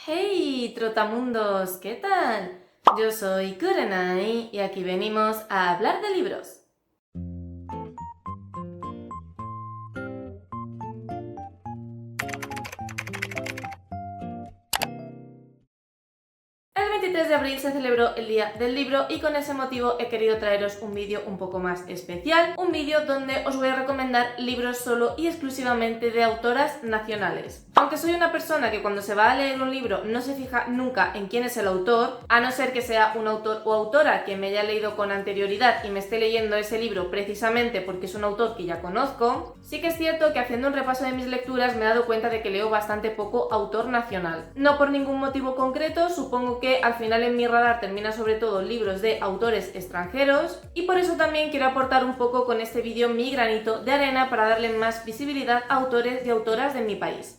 Hey, trotamundos, ¿qué tal? Yo soy Kurenai y aquí venimos a hablar de libros. El 23 de abril se celebró el Día del Libro y con ese motivo he querido traeros un vídeo un poco más especial, un vídeo donde os voy a recomendar libros solo y exclusivamente de autoras nacionales. Aunque soy una persona que cuando se va a leer un libro no se fija nunca en quién es el autor, a no ser que sea un autor o autora que me haya leído con anterioridad y me esté leyendo ese libro precisamente porque es un autor que ya conozco, sí que es cierto que haciendo un repaso de mis lecturas me he dado cuenta de que leo bastante poco autor nacional. No por ningún motivo concreto, supongo que al final en mi radar termina sobre todo libros de autores extranjeros y por eso también quiero aportar un poco con este vídeo mi granito de arena para darle más visibilidad a autores y autoras de mi país.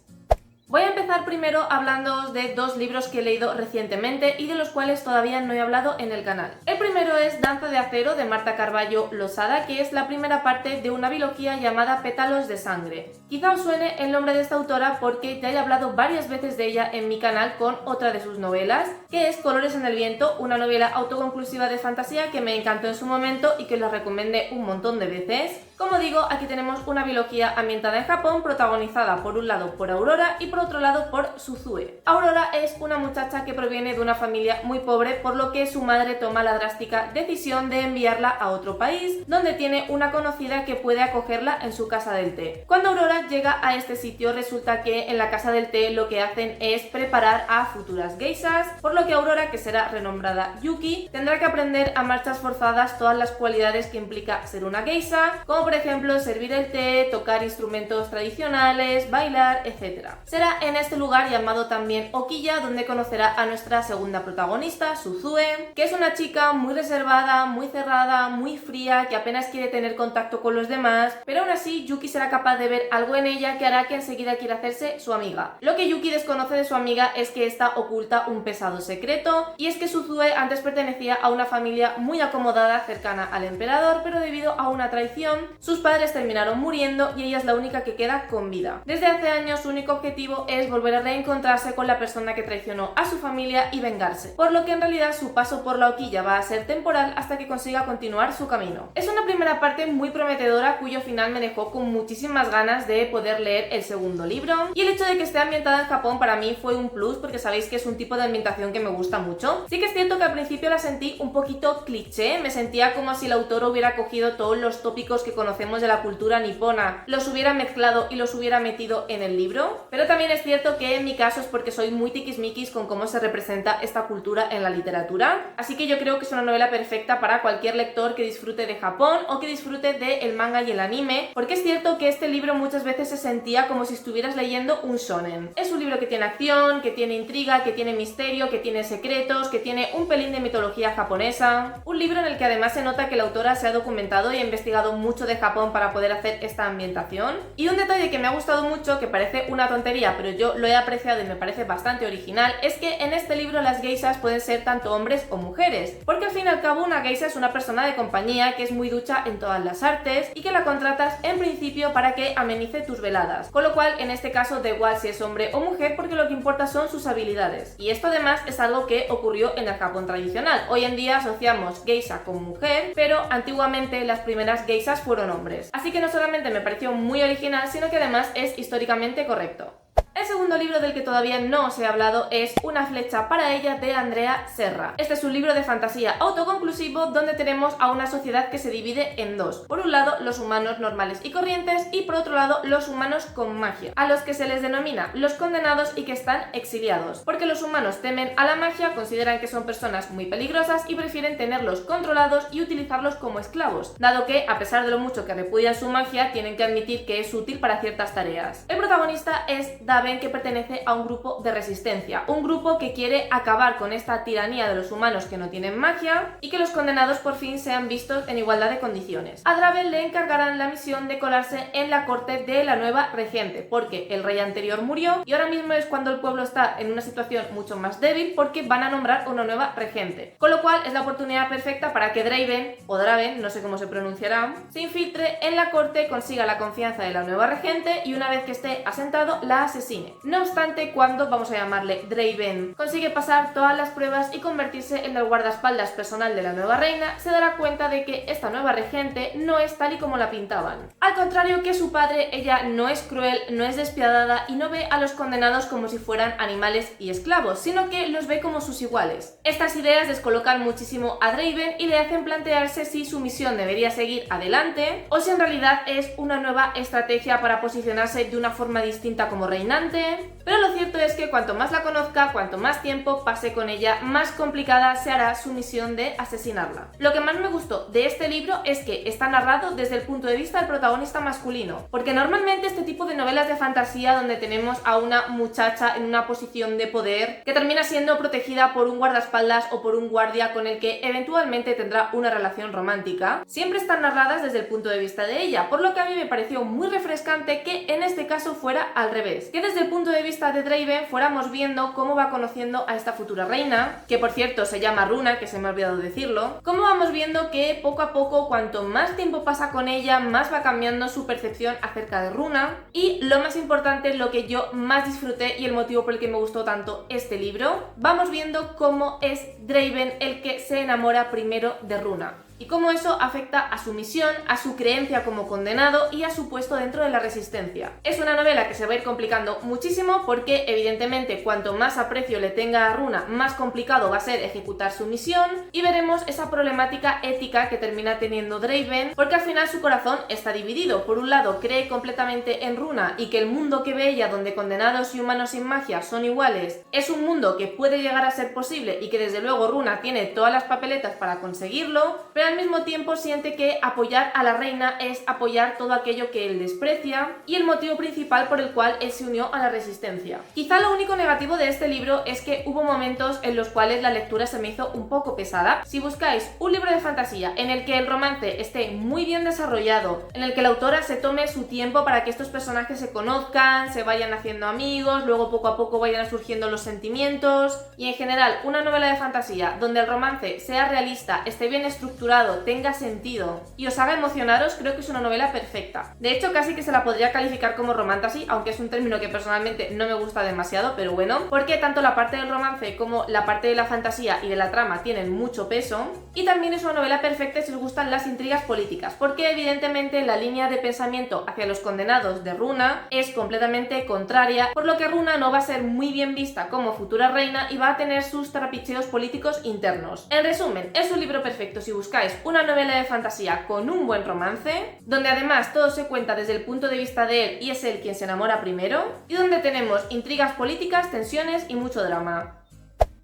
Voy a empezar primero hablándoos de dos libros que he leído recientemente y de los cuales todavía no he hablado en el canal. El primero es Danza de acero de Marta Carballo Losada, que es la primera parte de una biología llamada Pétalos de sangre. Quizá os suene el nombre de esta autora porque ya he hablado varias veces de ella en mi canal con otra de sus novelas, que es Colores en el viento, una novela autoconclusiva de fantasía que me encantó en su momento y que os la recomendé un montón de veces. Como digo, aquí tenemos una biología ambientada en Japón, protagonizada por un lado por Aurora y por otro lado por Suzue. Aurora es una muchacha que proviene de una familia muy pobre, por lo que su madre toma la drástica decisión de enviarla a otro país, donde tiene una conocida que puede acogerla en su casa del té. Cuando Aurora llega a este sitio, resulta que en la casa del té lo que hacen es preparar a futuras geishas, por lo que Aurora, que será renombrada Yuki, tendrá que aprender a marchas forzadas todas las cualidades que implica ser una geisha, como por ejemplo servir el té, tocar instrumentos tradicionales, bailar, etc. Será en este lugar llamado también Okiya donde conocerá a nuestra segunda protagonista, Suzue, que es una chica muy reservada, muy cerrada, muy fría, que apenas quiere tener contacto con los demás, pero aún así Yuki será capaz de ver algo en ella que hará que enseguida quiera hacerse su amiga. Lo que Yuki desconoce de su amiga es que esta oculta un pesado secreto, y es que Suzue antes pertenecía a una familia muy acomodada cercana al emperador, pero debido a una traición, sus padres terminaron muriendo y ella es la única que queda con vida. Desde hace años su único objetivo es volver a reencontrarse con la persona que traicionó a su familia y vengarse, por lo que en realidad su paso por la Okiya va a ser temporal hasta que consiga continuar su camino. Es una primera parte muy prometedora cuyo final me dejó con muchísimas ganas de poder leer el segundo libro, y el hecho de que esté ambientada en Japón para mí fue un plus porque sabéis que es un tipo de ambientación que me gusta mucho. Sí que es cierto que al principio la sentí un poquito cliché, me sentía como si el autor hubiera cogido todos los tópicos que conocemos de la cultura nipona, los hubiera mezclado y los hubiera metido en el libro, pero también es cierto que en mi caso es porque soy muy tiquismiquis con cómo se representa esta cultura en la literatura, así que yo creo que es una novela perfecta para cualquier lector que disfrute de Japón o que disfrute del manga y el anime, porque es cierto que este libro muchas veces se sentía como si estuvieras leyendo un shonen. Es un libro que tiene acción, que tiene intriga, que tiene misterio, que tiene secretos, que tiene un pelín de mitología japonesa, un libro en el que además se nota que la autora se ha documentado y ha investigado mucho de Japón para poder hacer esta ambientación. Y un detalle que me ha gustado mucho, que parece una tontería pero yo lo he apreciado y me parece bastante original, es que en este libro las geishas pueden ser tanto hombres o mujeres, porque al fin y al cabo una geisha es una persona de compañía que es muy ducha en todas las artes y que la contratas en principio para que amenice tus veladas, con lo cual en este caso da igual si es hombre o mujer porque lo que importa son sus habilidades. Y esto además es algo que ocurrió en el Japón tradicional. Hoy en día asociamos geisha con mujer, pero antiguamente las primeras geishas fueron hombres. Así que no solamente me pareció muy original, sino que además es históricamente correcto. El segundo libro del que todavía no os he hablado es Una flecha para ella de Andrea Serra. Este es un libro de fantasía autoconclusivo donde tenemos a una sociedad que se divide en dos. Por un lado, los humanos normales y corrientes y por otro lado, los humanos con magia, a los que se les denomina los condenados y que están exiliados, porque los humanos temen a la magia, consideran que son personas muy peligrosas y prefieren tenerlos controlados y utilizarlos como esclavos, dado que, a pesar de lo mucho que repudian su magia, tienen que admitir que es útil para ciertas tareas. El protagonista es Daven, que pertenece a un grupo de resistencia, un grupo que quiere acabar con esta tiranía de los humanos que no tienen magia y que los condenados por fin sean vistos en igualdad de condiciones. A Daven le encargarán la misión de colarse en la corte de la nueva regente, porque el rey anterior murió y ahora mismo es cuando el pueblo está en una situación mucho más débil porque van a nombrar una nueva regente, con lo cual es la oportunidad perfecta para que Draven, o Draven, no sé cómo se pronunciará, se infiltre en la corte, consiga la confianza de la nueva regente y una vez que esté asentado la asesine asesine. No obstante, cuando, vamos a llamarle Draven, consigue pasar todas las pruebas y convertirse en el guardaespaldas personal de la nueva reina, se dará cuenta de que esta nueva regente no es tal y como la pintaban. Al contrario que su padre, ella no es cruel, no es despiadada y no ve a los condenados como si fueran animales y esclavos, sino que los ve como sus iguales. Estas ideas descolocan muchísimo a Draven y le hacen plantearse si su misión debería seguir adelante o si en realidad es una nueva estrategia para posicionarse de una forma distinta como reinante. Pero lo cierto es que cuanto más la conozca, cuanto más tiempo pase con ella, más complicada se hará su misión de asesinarla. Lo que más me gustó de este libro es que está narrado desde el punto de vista del protagonista masculino, porque normalmente este tipo de novelas de fantasía donde tenemos a una muchacha en una posición de poder que termina siendo protegida por un guardaespaldas o por un guardia con el que eventualmente tendrá una relación romántica, siempre están narradas desde el punto de vista de ella, por lo que a mí me pareció muy refrescante que en este caso fuera al revés, que desde el punto de vista de Draven fuéramos viendo cómo va conociendo a esta futura reina, que por cierto se llama Runa, que se me ha olvidado decirlo, cómo vamos viendo que poco a poco, cuanto más tiempo pasa con ella, más va cambiando su percepción acerca de Runa, y lo más importante, lo que yo más disfruté y el motivo por el que me gustó tanto este libro, vamos viendo cómo es Draven el que se enamora primero de Runa y cómo eso afecta a su misión, a su creencia como condenado y a su puesto dentro de la resistencia. Es una novela que se va a ir complicando muchísimo porque evidentemente cuanto más aprecio le tenga a Runa, más complicado va a ser ejecutar su misión y veremos esa problemática ética que termina teniendo Draven porque al final su corazón está dividido. Por un lado cree completamente en Runa y que el mundo que ve ella donde condenados y humanos sin magia son iguales es un mundo que puede llegar a ser posible y que desde luego Runa tiene todas las papeletas para conseguirlo, pero al mismo tiempo siente que apoyar a la reina es apoyar todo aquello que él desprecia y el motivo principal por el cual él se unió a la resistencia. Quizá lo único negativo de este libro es que hubo momentos en los cuales la lectura se me hizo un poco pesada. Si buscáis un libro de fantasía en el que el romance esté muy bien desarrollado, en el que la autora se tome su tiempo para que estos personajes se conozcan, se vayan haciendo amigos, luego poco a poco vayan surgiendo los sentimientos y en general una novela de fantasía donde el romance sea realista, esté bien estructurado, tenga sentido y os haga emocionaros, creo que es una novela perfecta. De hecho, casi que se la podría calificar como romantasy, aunque es un término que personalmente no me gusta demasiado, pero bueno, porque tanto la parte del romance como la parte de la fantasía y de la trama tienen mucho peso, y también es una novela perfecta si os gustan las intrigas políticas, porque evidentemente la línea de pensamiento hacia los condenados de Runa es completamente contraria, por lo que Runa no va a ser muy bien vista como futura reina y va a tener sus trapicheos políticos internos. En resumen, es un libro perfecto si buscáis una novela de fantasía con un buen romance, donde además todo se cuenta desde el punto de vista de él y es él quien se enamora primero, y donde tenemos intrigas políticas, tensiones y mucho drama.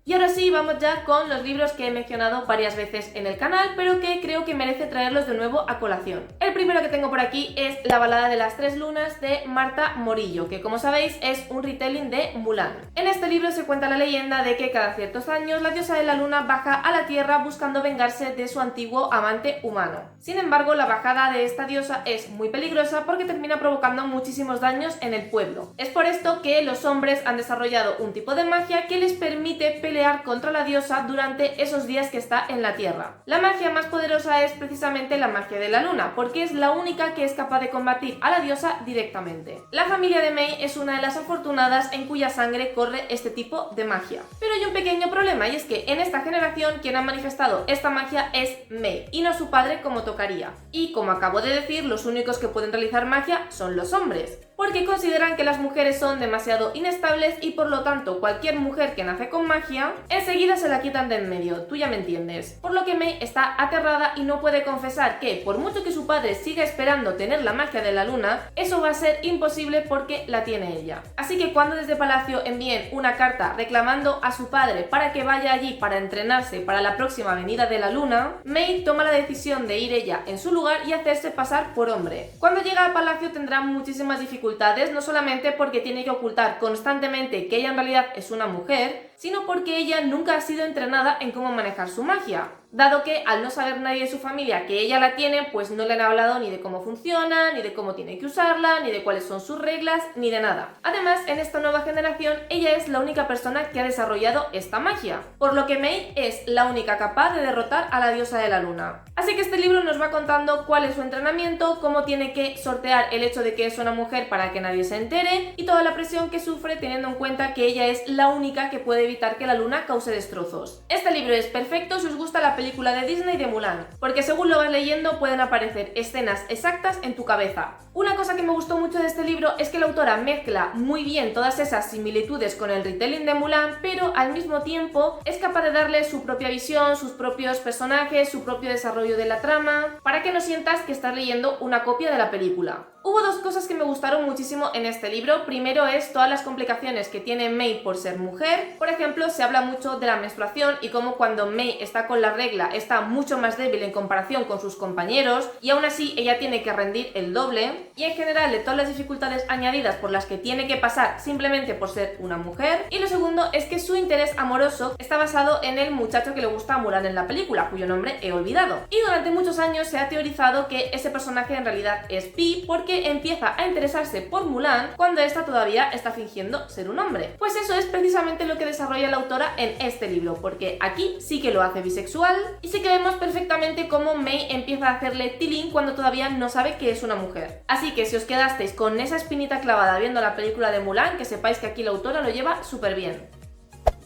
Y ahora sí, vamos ya con los libros que he mencionado varias veces en el canal, pero que creo que merece traerlos de nuevo a colación. El primero que tengo por aquí es La balada de las tres lunas de Marta Morillo, que como sabéis es un retelling de Mulan. En este libro se cuenta la leyenda de que cada ciertos años la diosa de la luna baja a la tierra buscando vengarse de su antiguo amante humano. Sin embargo, la bajada de esta diosa es muy peligrosa porque termina provocando muchísimos daños en el pueblo. Es por esto que los hombres han desarrollado un tipo de magia que les permite pelear contra la diosa durante esos días que está en la tierra. La magia más poderosa es precisamente la magia de la luna, porque es la única que es capaz de combatir a la diosa directamente. La familia de Mei es una de las afortunadas en cuya sangre corre este tipo de magia. Pero hay un pequeño problema y es que en esta generación quien ha manifestado esta magia es Mei y no su padre como tocaría. Y como acabo de decir, los únicos que pueden realizar magia son los hombres, porque consideran que las mujeres son demasiado inestables y por lo tanto cualquier mujer que nace con magia enseguida se la quitan de en medio, tú ya me entiendes. Por lo que Mei está aterrada y no puede confesar que por mucho que su padre siga esperando tener la magia de la luna, eso va a ser imposible porque la tiene ella. Así que cuando desde Palacio envíen una carta reclamando a su padre para que vaya allí para entrenarse para la próxima venida de la luna, Mei toma la decisión de ir ella en su lugar y hacerse pasar por hombre. Cuando llega a Palacio tendrá muchísimas dificultades, no solamente porque tiene que ocultar constantemente que ella en realidad es una mujer, sino porque ella nunca ha sido entrenada en cómo manejar su magia, dado que al no saber nadie de su familia que ella la tiene, pues no le han hablado ni de cómo funciona, ni de cómo tiene que usarla, ni de cuáles son sus reglas, ni de nada. Además, en esta nueva generación, ella es la única persona que ha desarrollado esta magia, por lo que Mei es la única capaz de derrotar a la diosa de la luna. Así que este libro nos va contando cuál es su entrenamiento, cómo tiene que sortear el hecho de que es una mujer para que nadie se entere, y toda la presión que sufre teniendo en cuenta que ella es la única que puede evitar que la luna cause destrozos. Este libro es perfecto si os gusta la película de Disney de Mulan, porque según lo vas leyendo pueden aparecer escenas exactas en tu cabeza. Una cosa que me gustó mucho de este libro es que la autora mezcla muy bien todas esas similitudes con el retelling de Mulan, pero al mismo tiempo es capaz de darle su propia visión, sus propios personajes, su propio desarrollo de la trama, para que no sientas que estás leyendo una copia de la película. Hubo dos cosas que me gustaron muchísimo en este libro. Primero es todas las complicaciones que tiene Mei por ser mujer. Por ejemplo, se habla mucho de la menstruación y cómo cuando Mei está con la regla está mucho más débil en comparación con sus compañeros y aún así ella tiene que rendir el doble. Y en general de todas las dificultades añadidas por las que tiene que pasar simplemente por ser una mujer. Y lo segundo es que su interés amoroso está basado en el muchacho que le gusta a Mulan en la película, cuyo nombre he olvidado. Y durante muchos años se ha teorizado que ese personaje en realidad es Pi, porque empieza a interesarse por Mulan cuando esta todavía está fingiendo ser un hombre. Pues eso es precisamente lo que desarrolla la autora en este libro, porque aquí sí que lo hace bisexual y sí que vemos perfectamente cómo Mei empieza a hacerle tilín cuando todavía no sabe que es una mujer. Así que si os quedasteis con esa espinita clavada viendo la película de Mulan, que sepáis que aquí la autora lo lleva súper bien.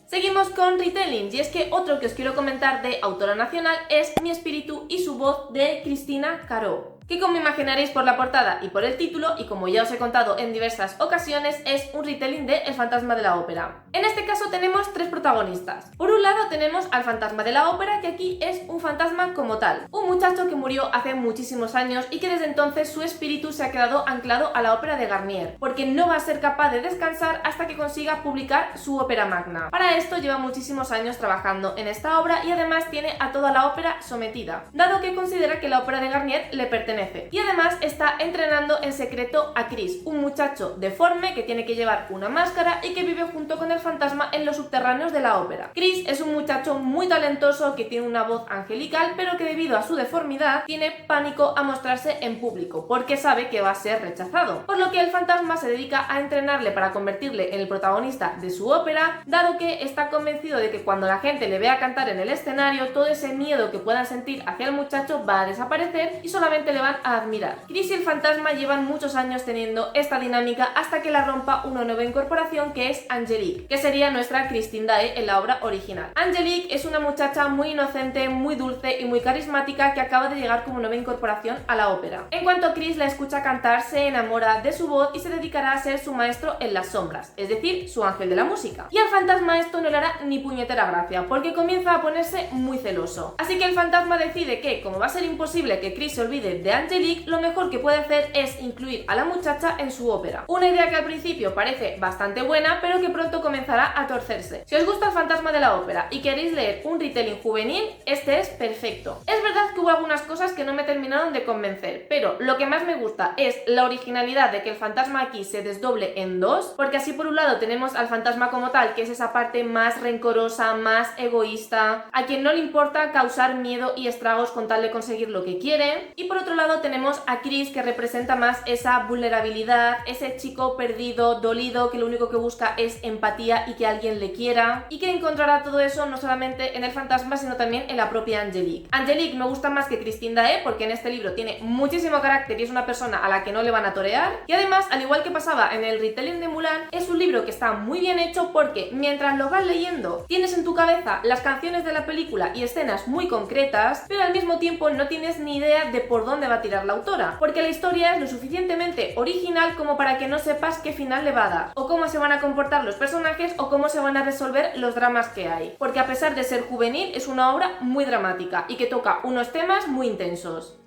Seguimos con retelling, y es que otro que os quiero comentar de autora nacional es Mi espíritu y su voz de Cristina Caro, que como imaginaréis por la portada y por el título, y como ya os he contado en diversas ocasiones, es un retelling de El fantasma de la ópera. En este caso tenemos tres protagonistas. Por un lado tenemos al fantasma de la ópera, que aquí es un fantasma como tal, un muchacho que murió hace muchísimos años y que desde entonces su espíritu se ha quedado anclado a la ópera de Garnier, porque no va a ser capaz de descansar hasta que consiga publicar su ópera magna. Para esto lleva muchísimos años trabajando en esta obra y además tiene a toda la ópera sometida, dado que considera que la ópera de Garnier le pertenece. Y además está entrenando en secreto a Chris, un muchacho deforme que tiene que llevar una máscara y que vive junto con el fantasma en los subterráneos de la ópera. Chris es un muchacho muy talentoso que tiene una voz angelical, pero que debido a su deformidad tiene pánico a mostrarse en público, porque sabe que va a ser rechazado. Por lo que el fantasma se dedica a entrenarle para convertirle en el protagonista de su ópera, dado que está convencido de que cuando la gente le vea cantar en el escenario, todo ese miedo que puedan sentir hacia el muchacho va a desaparecer y solamente le van a admirar. Chris y el fantasma llevan muchos años teniendo esta dinámica hasta que la rompa una nueva incorporación, que es Angelique, que sería nuestra Christine Daae en la obra original. Angelique es una muchacha muy inocente, muy dulce y muy carismática que acaba de llegar como nueva incorporación a la ópera. En cuanto Chris la escucha cantar, se enamora de su voz y se dedicará a ser su maestro en las sombras, es decir, su ángel de la música. Y al fantasma esto no le hará ni puñetera gracia, porque comienza a ponerse muy celoso. Así que el fantasma decide que, como va a ser imposible que Chris se olvide de Angelique, lo mejor que puede hacer es incluir a la muchacha en su ópera. Una idea que al principio parece bastante buena, pero que pronto comenzará a torcerse. Si os gusta el fantasma de la ópera y queréis leer un retelling juvenil, este es perfecto. Es verdad que hubo algunas cosas que no me terminaron de convencer, pero lo que más me gusta es la originalidad de que el fantasma aquí se desdoble en dos, porque así por un lado tenemos al fantasma como tal, que es esa parte más rencorosa, más egoísta, a quien no le importa causar miedo y estragos con tal de conseguir lo que quiere, y por otro lado tenemos a Chris, que representa más esa vulnerabilidad, ese chico perdido, dolido, que lo único que busca es empatía y que alguien le quiera, y que encontrará todo eso no solamente en el fantasma sino también en la propia Angelique. Angelique me gusta más que Christine Daae porque en este libro tiene muchísimo carácter y es una persona a la que no le van a torear, y además, al igual que pasaba en el retelling de Mulan, es un libro que está muy bien hecho porque mientras lo vas leyendo tienes en tu cabeza las canciones de la película y escenas muy concretas, pero al mismo tiempo no tienes ni idea de por dónde va a tirar la autora, porque la historia es lo suficientemente original como para que no sepas qué final le va a dar, o cómo se van a comportar los personajes, o cómo se van a resolver los dramas que hay, porque a pesar de ser juvenil es una obra muy dramática y que toca unos temas muy intensos.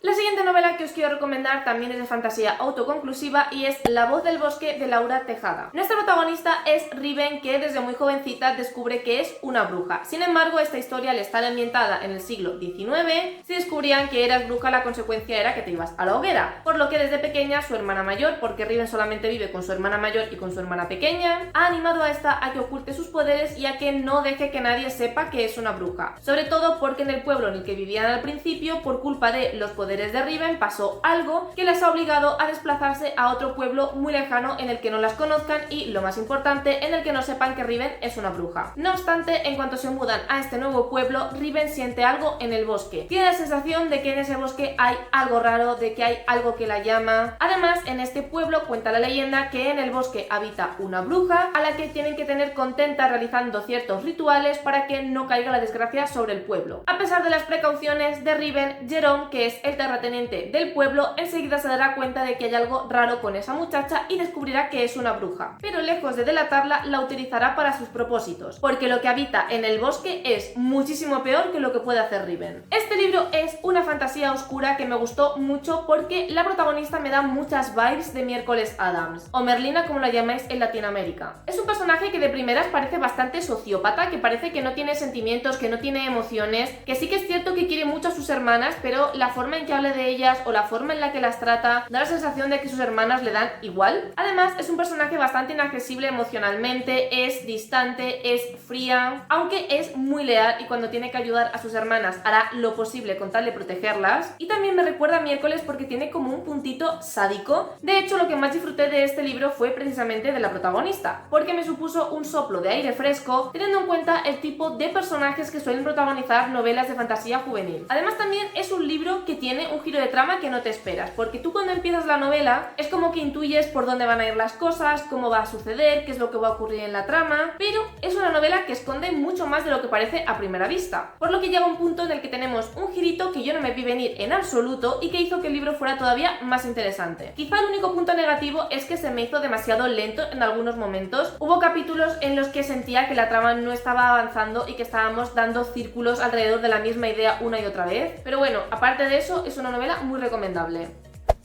La siguiente novela que os quiero recomendar también es de fantasía autoconclusiva y es La voz del bosque de Laura Tejada. Nuestra protagonista es Riven, que desde muy jovencita descubre que es una bruja. Sin embargo, esta historia, al estar ambientada en el siglo XIX, si descubrían que eras bruja, la consecuencia era que te ibas a la hoguera. Por lo que desde pequeña su hermana mayor, porque Riven solamente vive con su hermana mayor y con su hermana pequeña, ha animado a esta a que oculte sus poderes y a que no deje que nadie sepa que es una bruja. Sobre todo porque en el pueblo en el que vivían al principio, por culpa de los poderes de Riven, pasó algo que las ha obligado a desplazarse a otro pueblo muy lejano en el que no las conozcan y, lo más importante, en el que no sepan que Riven es una bruja. No obstante, en cuanto se mudan a este nuevo pueblo, Riven siente algo en el bosque. Tiene la sensación de que en ese bosque hay algo raro, de que hay algo que la llama. Además, en este pueblo cuenta la leyenda que en el bosque habita una bruja a la que tienen que tener contenta realizando ciertos rituales para que no caiga la desgracia sobre el pueblo. A pesar de las precauciones de Riven, Jerome, que es el terrateniente del pueblo, enseguida se dará cuenta de que hay algo raro con esa muchacha y descubrirá que es una bruja. Pero lejos de delatarla, la utilizará para sus propósitos, porque lo que habita en el bosque es muchísimo peor que lo que puede hacer Riven. Este libro es una fantasía oscura que me gustó mucho porque la protagonista me da muchas vibes de Miércoles Addams, o Merlina como la llamáis en Latinoamérica. Es un personaje que de primeras parece bastante sociópata, que parece que no tiene sentimientos, que no tiene emociones, que sí que es cierto que quiere mucho a sus hermanas, pero la forma en que hable de ellas o la forma en la que las trata da la sensación de que sus hermanas le dan igual. Además, es un personaje bastante inaccesible emocionalmente, es distante, es fría, aunque es muy leal y cuando tiene que ayudar a sus hermanas hará lo posible con tal de protegerlas. Y también me recuerda a Miércoles porque tiene como un puntito sádico. De hecho, lo que más disfruté de este libro fue precisamente de la protagonista, porque me supuso un soplo de aire fresco, teniendo en cuenta el tipo de personajes que suelen protagonizar novelas de fantasía juvenil. Además, también es un libro que tiene un giro de trama que no te esperas, porque tú cuando empiezas la novela es como que intuyes por dónde van a ir las cosas, cómo va a suceder, qué es lo que va a ocurrir en la trama, pero es una novela que esconde mucho más de lo que parece a primera vista, por lo que llega un punto en el que tenemos un girito que yo no me vi venir en absoluto y que hizo que el libro fuera todavía más interesante. Quizá el único punto negativo es que se me hizo demasiado lento en algunos momentos. Hubo capítulos en los que sentía que la trama no estaba avanzando y que estábamos dando círculos alrededor de la misma idea una y otra vez, pero bueno, aparte de eso, es una novela muy recomendable.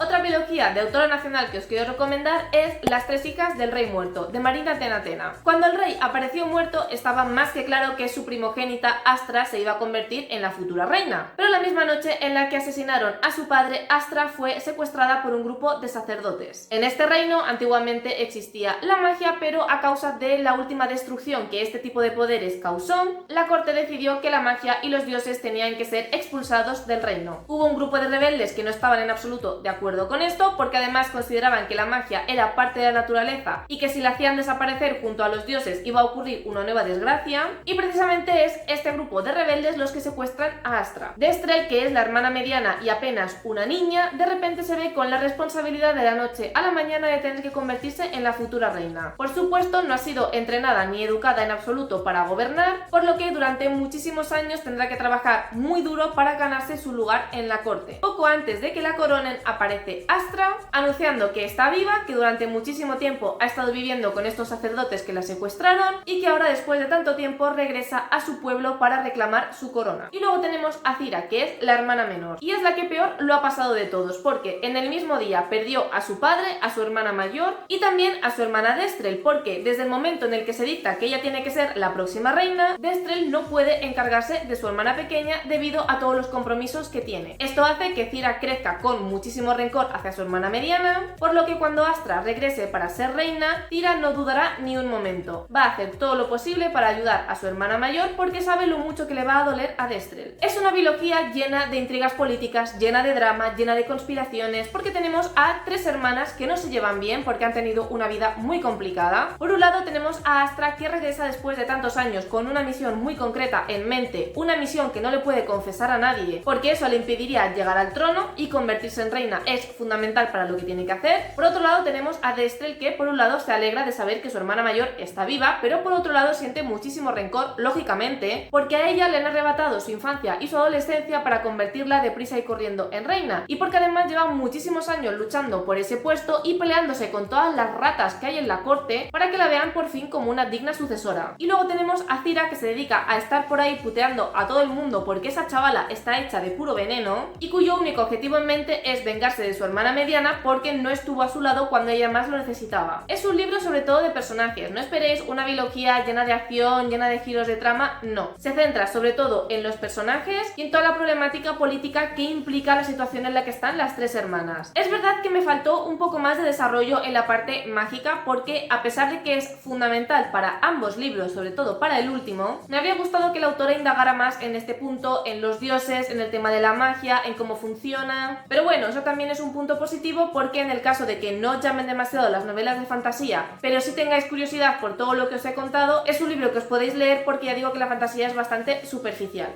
Otra trilogía de autora nacional que os quiero recomendar es Las tres hijas del rey muerto, de Marina Tenatena. Cuando el rey apareció muerto, estaba más que claro que su primogénita Astra se iba a convertir en la futura reina. Pero la misma noche en la que asesinaron a su padre, Astra fue secuestrada por un grupo de sacerdotes. En este reino antiguamente existía la magia, pero a causa de la última destrucción que este tipo de poderes causó, la corte decidió que la magia y los dioses tenían que ser expulsados del reino. Hubo un grupo de rebeldes que no estaban en absoluto de acuerdo con esto, porque además consideraban que la magia era parte de la naturaleza y que si la hacían desaparecer junto a los dioses iba a ocurrir una nueva desgracia, y precisamente es este grupo de rebeldes los que secuestran a Astra. Destrel, que es la hermana mediana y apenas una niña, de repente se ve con la responsabilidad de la noche a la mañana de tener que convertirse en la futura reina. Por supuesto, no ha sido entrenada ni educada en absoluto para gobernar, por lo que durante muchísimos años tendrá que trabajar muy duro para ganarse su lugar en la corte. Poco antes de que la coronen, aparece Astra anunciando que está viva, que durante muchísimo tiempo ha estado viviendo con estos sacerdotes que la secuestraron y que ahora, después de tanto tiempo, regresa a su pueblo para reclamar su corona. Y luego tenemos a Cira, que es la hermana menor y es la que peor lo ha pasado de todos, porque en el mismo día perdió a su padre, a su hermana mayor y también a su hermana Destrel, porque desde el momento en el que se dicta que ella tiene que ser la próxima reina, Destrel no puede encargarse de su hermana pequeña debido a todos los compromisos que tiene. Esto hace que Cira crezca con muchísimo rencor hacia su hermana mediana, por lo que cuando Astra regrese para ser reina, Cira no dudará ni un momento. Va a hacer todo lo posible para ayudar a su hermana mayor porque sabe lo mucho que le va a doler a Destrel. Es una biología llena de intrigas políticas, llena de drama, llena de conspiraciones, porque tenemos a tres hermanas que no se llevan bien porque han tenido una vida muy complicada. Por un lado tenemos a Astra, que regresa después de tantos años con una misión muy concreta en mente, una misión que no le puede confesar a nadie porque eso le impediría llegar al trono y convertirse en reina es es fundamental para lo que tiene que hacer. Por otro lado tenemos a Destrel, que por un lado se alegra de saber que su hermana mayor está viva, pero por otro lado siente muchísimo rencor, lógicamente, porque a ella le han arrebatado su infancia y su adolescencia para convertirla deprisa y corriendo en reina, y porque además lleva muchísimos años luchando por ese puesto y peleándose con todas las ratas que hay en la corte para que la vean por fin como una digna sucesora. Y luego tenemos a Cira, que se dedica a estar por ahí puteando a todo el mundo porque esa chavala está hecha de puro veneno y cuyo único objetivo en mente es vengarse de su hermana mediana porque no estuvo a su lado cuando ella más lo necesitaba. Es un libro sobre todo de personajes, no esperéis una biología llena de acción, llena de giros de trama, no. Se centra sobre todo en los personajes y en toda la problemática política que implica la situación en la que están las tres hermanas. Es verdad que me faltó un poco más de desarrollo en la parte mágica porque, a pesar de que es fundamental para ambos libros, sobre todo para el último, me habría gustado que la autora indagara más en este punto, en los dioses, en el tema de la magia, en cómo funciona. Pero bueno, eso también es un punto positivo porque en el caso de que no llamen demasiado las novelas de fantasía, pero si tengáis curiosidad por todo lo que os he contado, es un libro que os podéis leer porque ya digo que la fantasía es bastante superficial.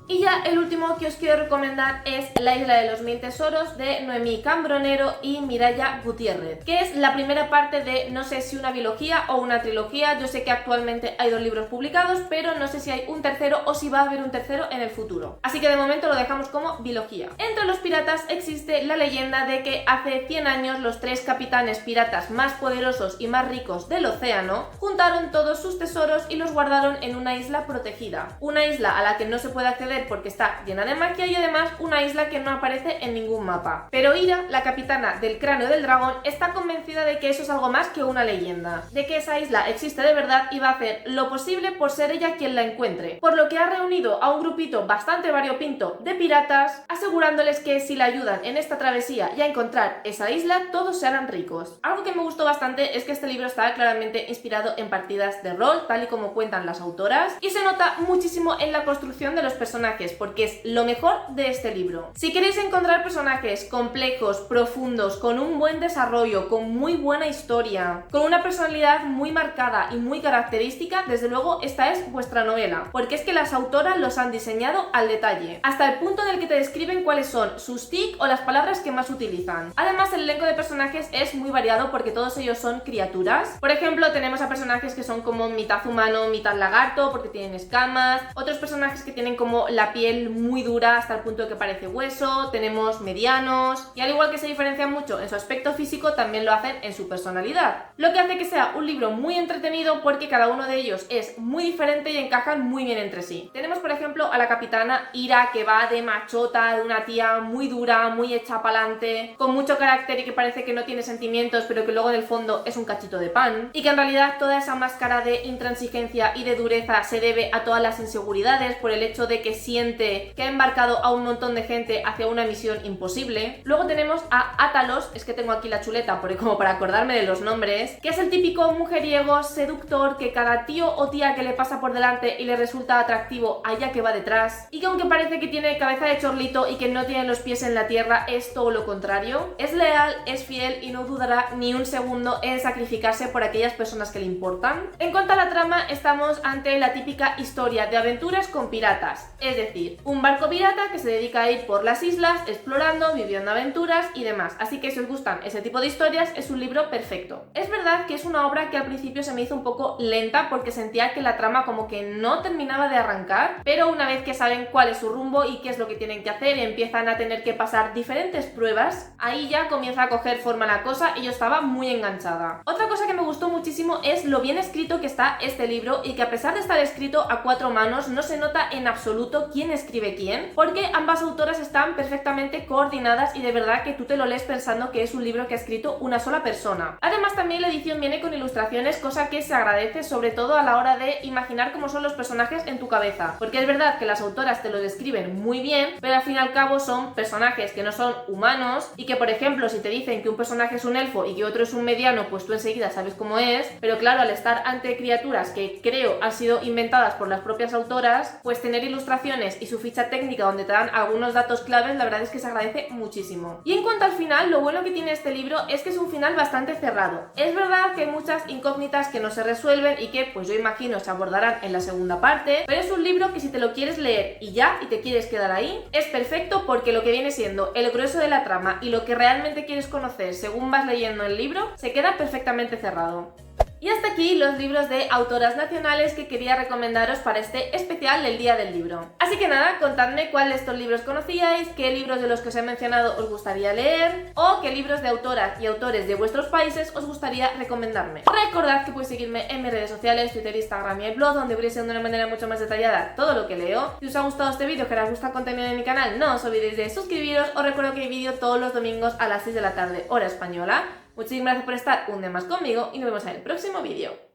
Y ya el último que os quiero recomendar es La isla de los mil tesoros, de Noemí Cambronero y Mireia Gutiérrez, que es la primera parte de, no sé si una biología o una trilogía. Yo sé que actualmente hay 2 libros publicados, pero no sé si hay un tercero o si va a haber un tercero en el futuro. Así que de momento lo dejamos como biología. Entre los piratas existe la leyenda de que hace 100 años los 3 capitanes piratas más poderosos y más ricos del océano juntaron todos sus tesoros y los guardaron en una isla protegida. Una isla a la que no se puede acceder porque está llena de magia y además una isla que no aparece en ningún mapa. Pero Ira, la capitana del cráneo del dragón, está convencida de que eso es algo más que una leyenda, de que esa isla existe de verdad y va a hacer lo posible por ser ella quien la encuentre, por lo que ha reunido a un grupito bastante variopinto de piratas, asegurándoles que si la ayudan en esta travesía y a encontrar esa isla, todos se harán ricos. Algo que me gustó bastante es que este libro está claramente inspirado en partidas de rol, tal y como cuentan las autoras, y se nota muchísimo en la construcción de los personajes, porque es lo mejor de este libro. Si queréis encontrar personajes complejos, profundos, con un buen desarrollo, con muy buena historia, con una personalidad muy marcada y muy característica, desde luego esta es vuestra novela, porque es que las autoras los han diseñado al detalle, hasta el punto en el que te describen cuáles son sus tics o las palabras que más utilizan. Además, el elenco de personajes es muy variado porque todos ellos son criaturas. Por ejemplo, tenemos a personajes que son como mitad humano, mitad lagarto, porque tienen escamas, otros personajes que tienen como la piel muy dura hasta el punto de que parece hueso, tenemos medianos, y al igual que se diferencian mucho en su aspecto físico, también lo hacen en su personalidad, lo que hace que sea un libro muy entretenido porque cada uno de ellos es muy diferente y encajan muy bien entre sí. Tenemos por ejemplo a la capitana Ira, que va de machota, de una tía muy dura, muy hecha pa'lante, con mucho carácter y que parece que no tiene sentimientos pero que luego en el fondo es un cachito de pan, y que en realidad toda esa máscara de intransigencia y de dureza se debe a todas las inseguridades por el hecho de que siente que ha embarcado a un montón de gente hacia una misión imposible. Luego tenemos a Átalos, es que tengo aquí la chuleta porque como para acordarme de los nombres, que es el típico mujeriego seductor que cada tío o tía que le pasa por delante y le resulta atractivo a ella que va detrás, y que aunque parece que tiene cabeza de chorlito y que no tiene los pies en la tierra, es todo lo contrario. Es leal, es fiel y no dudará ni un segundo en sacrificarse por aquellas personas que le importan. En cuanto a la trama, estamos ante la típica historia de aventuras con piratas, es decir, un barco pirata que se dedica a ir por las islas, explorando, viviendo aventuras y demás. Así que si os gustan ese tipo de historias, es un libro perfecto. Es verdad que es una obra que al principio se me hizo un poco lenta porque sentía que la trama como que no terminaba de arrancar, pero una vez que saben cuál es su rumbo y qué es lo que tienen que hacer y empiezan a tener que pasar diferentes pruebas, ahí ya comienza a coger forma la cosa y yo estaba muy enganchada. Otra cosa que me gustó muchísimo es lo bien escrito que está este libro, y que a pesar de estar escrito a 4 manos, no se nota en absoluto quién escribe quién, porque ambas autoras están perfectamente coordinadas y de verdad que tú te lo lees pensando que es un libro que ha escrito una sola persona. Además, también la edición viene con ilustraciones, cosa que se agradece sobre todo a la hora de imaginar cómo son los personajes en tu cabeza, porque es verdad que las autoras te lo describen muy bien, pero al fin y al cabo son personajes que no son humanos y que, por ejemplo, si te dicen que un personaje es un elfo y que otro es un mediano, pues tú enseguida sabes cómo es, pero claro, al estar ante criaturas que creo han sido inventadas por las propias autoras, pues tener ilustraciones informaciones y su ficha técnica donde te dan algunos datos claves, la verdad es que se agradece muchísimo. Y en cuanto al final, lo bueno que tiene este libro es que es un final bastante cerrado. Es verdad que hay muchas incógnitas que no se resuelven y que pues yo imagino se abordarán en la segunda parte, pero es un libro que si te lo quieres leer y ya, y te quieres quedar ahí, es perfecto porque lo que viene siendo el grueso de la trama y lo que realmente quieres conocer según vas leyendo el libro, se queda perfectamente cerrado. Y hasta aquí los libros de autoras nacionales que quería recomendaros para este especial del Día del Libro. Así que nada, contadme cuál de estos libros conocíais, qué libros de los que os he mencionado os gustaría leer o qué libros de autoras y autores de vuestros países os gustaría recomendarme. Recordad que podéis seguirme en mis redes sociales, Twitter, Instagram y el blog, donde voy siendo de una manera mucho más detallada todo lo que leo. Si os ha gustado este vídeo, que os gusta el contenido de mi canal, no os olvidéis de suscribiros. Os recuerdo que hay vídeo todos los domingos a las 6 de la tarde, hora española. Muchísimas gracias por estar un día más conmigo y nos vemos en el próximo vídeo.